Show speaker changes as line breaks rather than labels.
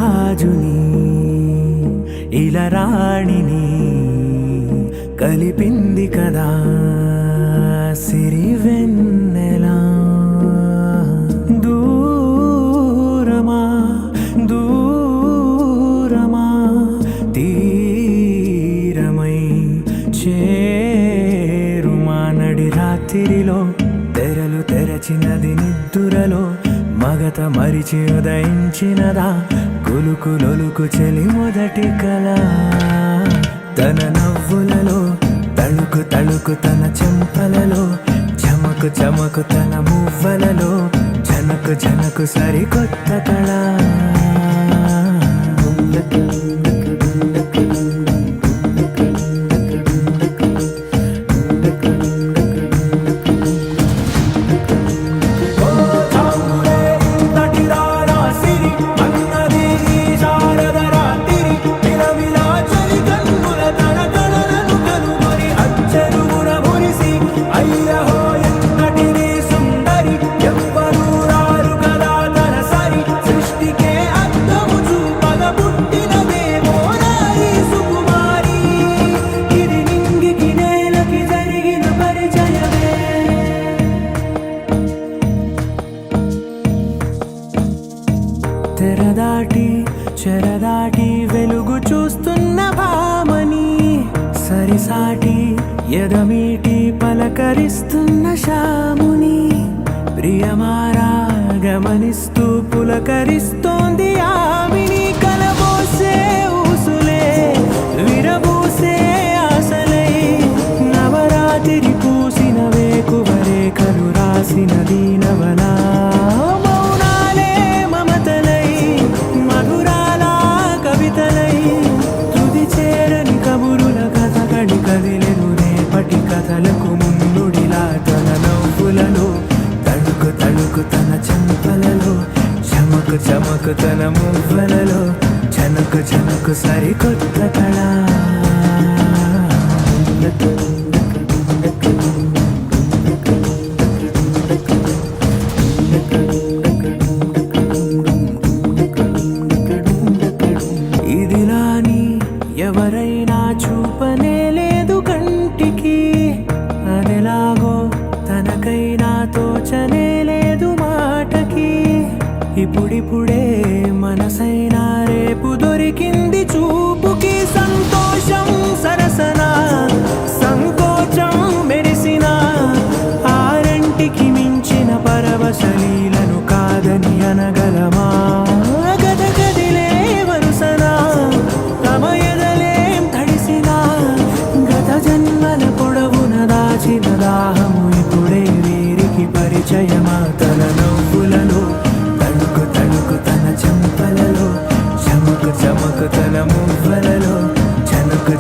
రాజుని ఇలరాణిని కలిపింది కదా సిరివెన్నెలా. దూరమా దూరమా తీరమై చేరుమా నడి రాత్రిలో తెరలు తెరచినది నిద్దురలో మగత మరిచి ఉదయించినదా కులుకులొలుకు చెలి మొదటి కళ. తన నవ్వులలో తళుకు తళుకు తన చెంపలలో చమకు చమకు తన మువ్వలలో జనకు జనకు సరికొత్త కళ. తెరదాటి చెరదాటి వెలుగు చూస్తున్న భామని సరిసాటి ఎదమీటి పలకరిస్తున్న శాముని ప్రియమారా గమనిస్తూ పులకరిస్తోంది ఆమిని. కలబోసే ఊసులే విరబూసే ఆశలై నవరాత్రి పూసిన వేకువరేఖలు రాసిన దీనవనా. కదిలెను రేపటి కథలకు ముందుడిలా తన నవ్వులలో తళుకు తళుకు తన చెంపలలో చమకు చమకు తన మువ్వలలో చనకు చనకు సరికొత్త కళ. ఇదిలాని ఎవరైనా చూపనే లేదు కంటికి, అదెలాగో తనకైనా తోచనే లేదు మాటకి. ఇప్పుడిప్పుడే మనసైనా రేపు దొరికింది చూపుకి. సంతోషం సరసన సంకోచం మెరిసిన ఆరంటికి మించిన పరవశలీలను కాదని అనగలమా. గద గదిలే వరుసనా తమ ఎదలేం తడిసినా గత జన్మల పొడవున దాచిన దాహము ఇప్పుడే వీరికి పరిచయమా. తన నవ్వులలో తళుకు తళుకు తన చెంపలలో చమకు చమకు తన మువ్వలలో చనకు